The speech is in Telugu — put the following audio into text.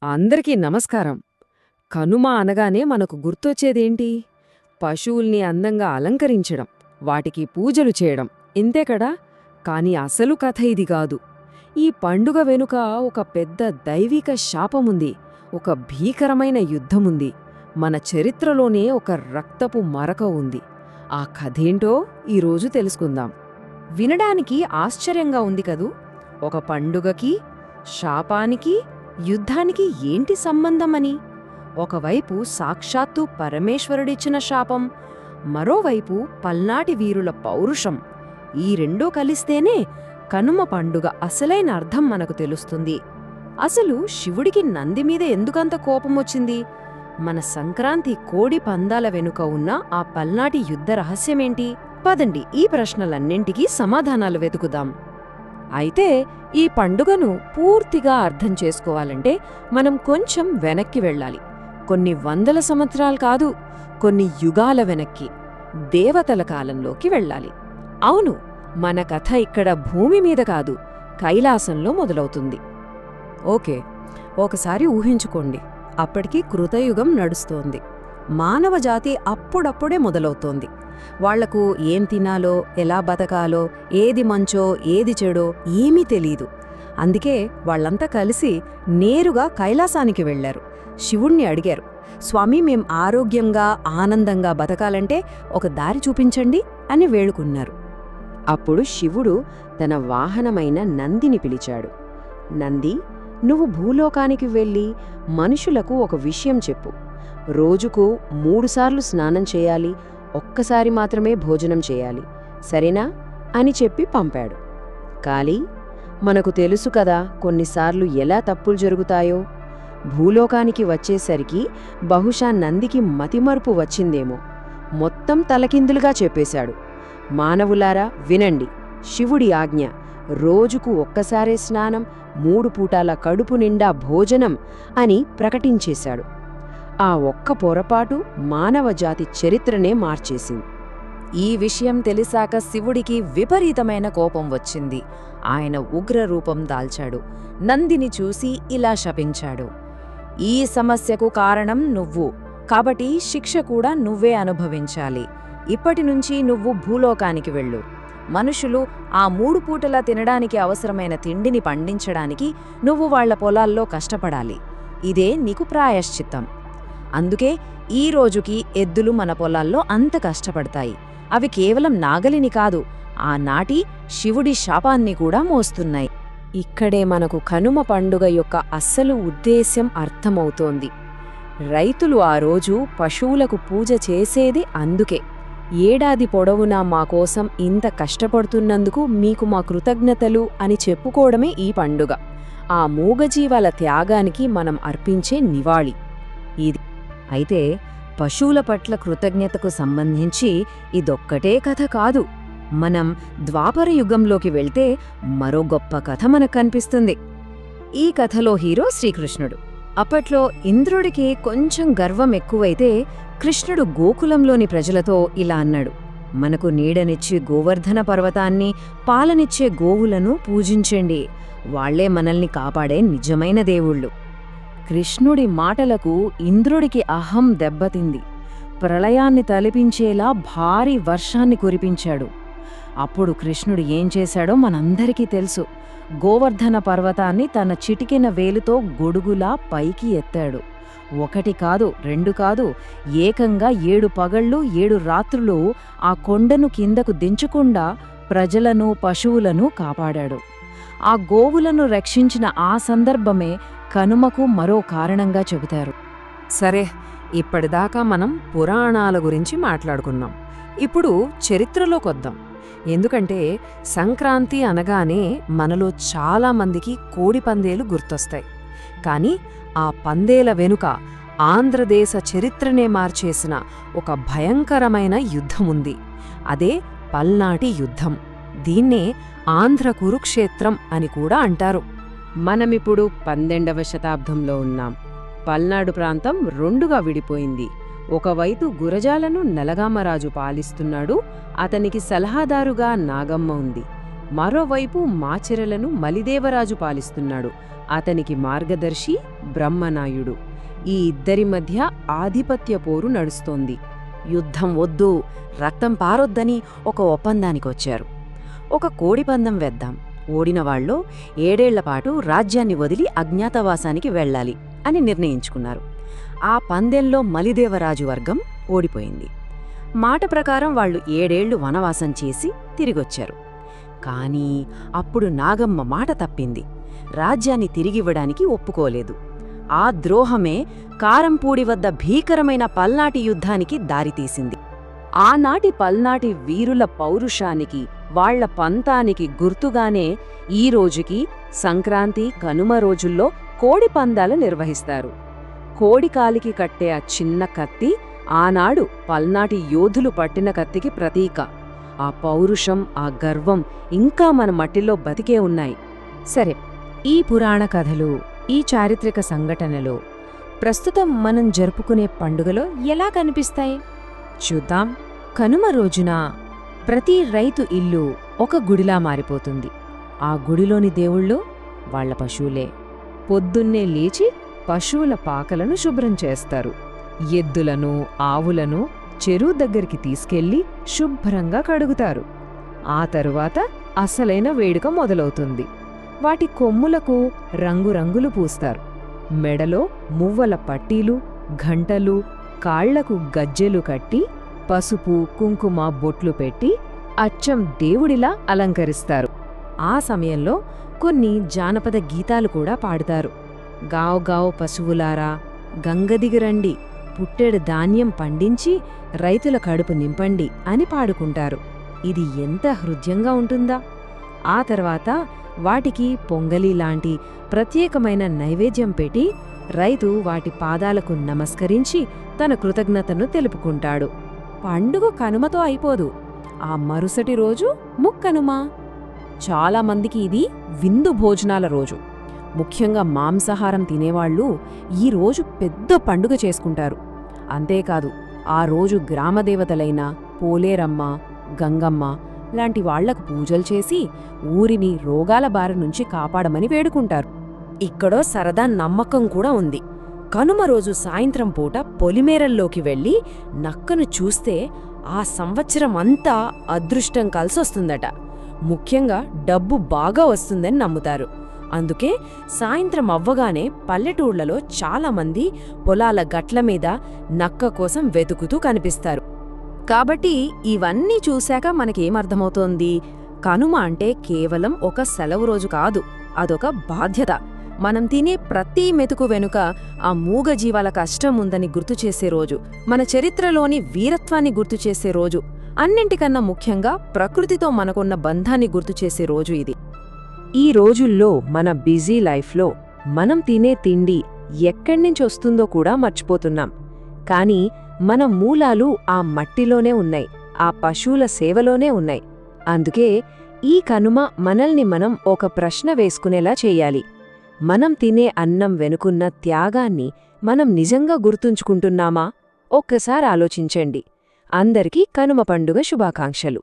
అందరికీ నమస్కారం. కనుమ అనగానే మనకు గుర్తొచ్చేదేంటి? పశువుల్ని అందంగా అలంకరించడం, వాటికి పూజలు చేయడం ఇంతే కదా? కాని అసలు కథ ఇది గాదు. ఈ పండుగ వెనుక ఒక పెద్ద దైవిక శాపముంది, ఒక భీకరమైన యుద్ధముంది, మన చరిత్రలోనే ఒక రక్తపు మరక ఉంది. ఆ కథేంటో ఈరోజు తెలుసుకుందాం. వినడానికి ఆశ్చర్యంగా ఉంది కదూ? ఒక పండుగకి, శాపానికి, యుద్ధానికి ఏంటి సంబంధమని? ఒకవైపు సాక్షాత్తు పరమేశ్వరుడిచ్చిన శాపం, మరోవైపు పల్నాటి వీరుల పౌరుషం. ఈ రెండూ కలిస్తేనే కనుమ పండుగ అసలైన అర్థం మనకు తెలుస్తుంది. అసలు శివుడికి నందిమీద ఎందుకంత కోపమొచ్చింది? మన సంక్రాంతి కోడి పందాల వెనుక ఉన్న ఆ పల్నాటి యుద్ధ రహస్యమేంటి? పదండి ఈ ప్రశ్నలన్నింటికీ సమాధానాలు వెతుకుదాం. అయితే ఈ పండుగను పూర్తిగా అర్థం చేసుకోవాలంటే మనం కొంచెం వెనక్కి వెళ్ళాలి. కొన్ని వందల సంవత్సరాలు కాదు, కొన్ని యుగాల వెనక్కి, దేవతల కాలంలోకి వెళ్ళాలి. అవును, మన కథ ఇక్కడ భూమి మీద కాదు, కైలాసంలో మొదలవుతుంది. ఓకే, ఒకసారి ఊహించుకోండి. అప్పటికి కృతయుగం నడుస్తోంది. మానవజాతి అప్పుడప్పుడే మొదలవుతోంది. వాళ్లకు ఏం తినాలో, ఎలా బతకాలో, ఏది మంచో ఏది చెడో ఏమీ తెలీదు. అందుకే వాళ్లంతా కలిసి నేరుగా కైలాసానికి వెళ్లారు. శివుణ్ణి అడిగారు, స్వామీ, మేం ఆరోగ్యంగా ఆనందంగా బతకాలంటే ఒక దారి చూపించండి అని వేడుకున్నారు. అప్పుడు శివుడు తన వాహనమైన నందిని పిలిచాడు. నంది, నువ్వు భూలోకానికి వెళ్ళి మనుషులకు ఒక విషయం చెప్పు. రోజుకు 3 సార్లు స్నానం చేయాలి, ఒక్కసారి మాత్రమే భోజనం చేయాలి, సరేనా అని చెప్పి పంపాడు. కాళీ, మనకు తెలుసు కదా కొన్నిసార్లు ఎలా తప్పులు జరుగుతాయో. భూలోకానికి వచ్చేసరికి బహుశా నందికి మతిమరుపు వచ్చిందేమో. మొత్తం తలకిందులుగా చెప్పేశాడు. మానవులారా వినండి, శివుడి ఆజ్ఞ, రోజుకు ఒక్కసారే స్నానం, 3 పూటాల కడుపు నిండా భోజనం అని ప్రకటించేశాడు. ఆ ఒక్క పొరపాటు మానవజాతి చరిత్రనే మార్చేసింది. ఈ విషయం తెలిసాక శివుడికి విపరీతమైన కోపం వచ్చింది. ఆయన ఉగ్రరూపం దాల్చాడు. నందిని చూసి ఇలా శపించాడు, ఈ సమస్యకు కారణం నువ్వు, కాబట్టి శిక్ష కూడా నువ్వే అనుభవించాలి. ఇప్పటినుంచి నువ్వు భూలోకానికి వెళ్ళు. మనుషులు ఆ 3 పూటలా తినడానికి అవసరమైన తిండిని పండించడానికి నువ్వు వాళ్ల పొలాల్లో కష్టపడాలి. ఇదే నీకు ప్రాయశ్చిత్తం. అందుకే ఈ రోజుకి ఎద్దులు మన పొలాల్లో అంత కష్టపడతాయి. అవి కేవలం నాగలిని కాదు, ఆనాటి శివుడి శాపాన్ని కూడా మోస్తున్నాయి. ఇక్కడే మనకు కనుమ పండుగ యొక్క అస్సలు ఉద్దేశ్యం అర్థమవుతోంది. రైతులు ఆ రోజు పశువులకు పూజ చేసేది అందుకే. ఏడాది పొడవునా మాకోసం ఇంత కష్టపడుతున్నందుకు మీకు మా కృతజ్ఞతలు అని చెప్పుకోవడమే ఈ పండుగ. ఆ మూగజీవాల త్యాగానికి మనం అర్పించే నివాళి ఇది. అయితే పశువుల పట్ల కృతజ్ఞతకు సంబంధించి ఇదొక్కటే కథ కాదు. మనం ద్వాపర యుగంలోకి వెళ్తే మరో గొప్ప కథ మనకు కనిపిస్తుంది. ఈ కథలో హీరో శ్రీకృష్ణుడు. అప్పట్లో ఇంద్రుడికి కొంచెం గర్వం ఎక్కువైతే కృష్ణుడు గోకులంలోని ప్రజలతో ఇలా అన్నాడు, మనకు నీడనిచ్చి గోవర్ధన పర్వతాన్ని, పాలనిచ్చే గోవులను పూజించండి, వాళ్లే మనల్ని కాపాడే నిజమైన దేవుళ్ళు. కృష్ణుడి మాటలకు ఇంద్రుడికి అహం దెబ్బతింది. ప్రళయాన్ని తలపించేలా భారీ వర్షాన్ని కురిపించాడు. అప్పుడు కృష్ణుడు ఏం చేశాడో మనందరికీ తెలుసు. గోవర్ధన పర్వతాన్ని తన చిటికెన వేలుతో గొడుగులా పైకి ఎత్తాడు. 1 కాదు, 2 కాదు, ఏకంగా 7 పగళ్ళు 7 రాత్రులు ఆ కొండను కిందకు దించకుండా ప్రజలను, పశువులను కాపాడాడు. ఆ గోవులను రక్షించిన ఆ సందర్భమే కనుమకు మరో కారణంగా చెబుతారు. సరే, ఇప్పటిదాకా మనం పురాణాల గురించి మాట్లాడుకున్నాం. ఇప్పుడు చరిత్రలోకొద్దాం. ఎందుకంటే సంక్రాంతి అనగానే మనలో చాలామందికి కోడి పందేలు గుర్తొస్తాయి. కానీ ఆ పందేల వెనుక ఆంధ్రదేశ చరిత్రనే మార్చేసిన ఒక భయంకరమైన యుద్ధముంది. అదే పల్నాటి యుద్ధం. దీన్నే ఆంధ్ర కురుక్షేత్రం అని కూడా అంటారు. మనమిప్పుడు 12వ శతాబ్దంలో ఉన్నాం. పల్నాడు ప్రాంతం 2గా విడిపోయింది. ఒకవైపు గురజాలను నలగామరాజు పాలిస్తున్నాడు, అతనికి సలహాదారుగా నాగమ్మ ఉంది. మరోవైపు మాచెరలను మలిదేవరాజు పాలిస్తున్నాడు. అతనికి మార్గదర్శి బ్రహ్మనాయుడు. ఈ ఇద్దరి మధ్య ఆధిపత్య పోరు నడుస్తోంది. యుద్ధం వద్దు, రక్తం పారొద్దని ఒక ఒప్పందానికొచ్చారు. ఒక కోడిపందం వేద్దాం, ఓడినవాళ్ళు 7 ఏళ్లపాటు రాజ్యాన్ని వదిలి అజ్ఞాతవాసానికి వెళ్ళాలి అని నిర్ణయించుకున్నారు. ఆ పందెంలో మలిదేవరాజు వర్గం ఓడిపోయింది. మాట ప్రకారం వాళ్లు 7 ఏళ్లు వనవాసం చేసి తిరిగొచ్చారు. కానీ అప్పుడు నాగమ్మ మాట తప్పింది. రాజ్యాన్ని తిరిగివ్వడానికి ఒప్పుకోలేదు. ఆ ద్రోహమే కారంపూడి వద్ద భీకరమైన పల్నాటి యుద్ధానికి దారితీసింది. ఆనాటి పల్నాటి వీరుల పౌరుషానికి, వాళ్ల పంతానికి గుర్తుగానే ఈ రోజుకి సంక్రాంతి, కనుమ రోజుల్లో కోడిపందాలు నిర్వహిస్తారు. కోడికాలికి కట్టే ఆ చిన్న కత్తి ఆనాడు పల్నాటి యోధులు పట్టిన కత్తికి ప్రతీక. ఆ పౌరుషం, ఆ గర్వం ఇంకా మన మట్టిలో బతికే ఉన్నాయి. సరే, ఈ పురాణ కథలు, ఈ చారిత్రక సంఘటనలు ప్రస్తుతం మనం జరుపుకునే పండుగలో ఎలా కనిపిస్తాయి చూద్దాం. కనుమ రోజున ప్రతి రైతు ఇల్లు ఒక గుడిలా మారిపోతుంది. ఆ గుడిలోని దేవుళ్ళు వాళ్ల పశువులే. పొద్దున్నే లేచి పశువుల పాకలను శుభ్రం చేస్తారు. ఎద్దులను, ఆవులను చెరువు దగ్గరికి తీసుకెళ్లి శుభ్రంగా కడుగుతారు. ఆ తరువాత అసలైన వేడుక మొదలవుతుంది. వాటి కొమ్ములకు రంగురంగులు పూస్తారు. మెడలో మువ్వల పట్టీలు, ఘంటలు, కాళ్లకు గజ్జెలు కట్టి పసుపు, కుంకుమ బొట్లు పెట్టి అచ్చం దేవుడిలా అలంకరిస్తారు. ఆ సమయంలో కొన్ని జానపద గీతాలు కూడా పాడుతారు. గావ్ గావ్ పశువులారా, గంగదిగిరండి, పుట్టెడు ధాన్యం పండించి రైతుల కడుపు నింపండి అని పాడుకుంటారు. ఇది ఎంత హృద్యంగా ఉంటుందా! ఆ తర్వాత వాటికి పొంగలి లాంటి ప్రత్యేకమైన నైవేద్యం పెట్టి రైతు వాటి పాదాలకు నమస్కరించి తన కృతజ్ఞతను తెలుపుకుంటాడు. పండుగ కనుమతో అయిపోదు. ఆ మరుసటి రోజు ముక్కనుమ. చాలామందికి ఇది విందు భోజనాల రోజు. ముఖ్యంగా మాంసాహారం తినేవాళ్లు ఈ రోజు పెద్ద పండుగ చేసుకుంటారు. అంతేకాదు, ఆ రోజు గ్రామదేవతలైన పోలేరమ్మ, గంగమ్మ లాంటి వాళ్లకు పూజలు చేసి ఊరిని రోగాల బారి నుంచి కాపాడమని వేడుకుంటారు. ఇక్కడో సరదా నమ్మకం కూడా ఉంది. కనుమ రోజు సాయంత్రం పూట పొలిమేరల్లోకి వెళ్లి నక్కను చూస్తే ఆ సంవత్సరం అంతా అదృష్టం కలిసొస్తుందట. ముఖ్యంగా డబ్బు బాగా వస్తుందని నమ్ముతారు. అందుకే సాయంత్రం అవ్వగానే పల్లెటూళ్లలో చాలామంది పొలాల గట్ల మీద నక్క కోసం వెతుకుతూ కనిపిస్తారు. కాబట్టి ఇవన్నీ చూశాక మనకేమర్థమవుతోంది? కనుమ అంటే కేవలం ఒక సెలవు రోజు కాదు, అదొక బాధ్యత. మనం తినే ప్రతి మెతుకు వెనుక ఆ మూగజీవాల కష్టం ఉందని గుర్తుచేసే రోజు, మన చరిత్రలోని వీరత్వాన్ని గుర్తుచేసే రోజు, అన్నింటికన్నా ముఖ్యంగా ప్రకృతితో మనకున్న బంధాన్ని గుర్తుచేసే రోజు ఇది. ఈ రోజుల్లో మన బిజీ లైఫ్లో మనం తినే తిండి ఎక్కడ్నించొస్తుందో కూడా మర్చిపోతున్నాం. కానీ మన మూలాలు ఆ మట్టిలోనే ఉన్నాయి, ఆ పశువుల సేవలోనే ఉన్నాయి. అందుకే ఈ కనుమ మనల్ని మనం ఒక ప్రశ్న వేసుకునేలా చెయ్యాలి. మనం తినే అన్నం వెనుకున్న త్యాగాన్ని మనం నిజంగా గుర్తుంచుకుంటున్నామా? ఒక్కసారి ఆలోచించండి. అందరికీ కనుమ పండుగ శుభాకాంక్షలు.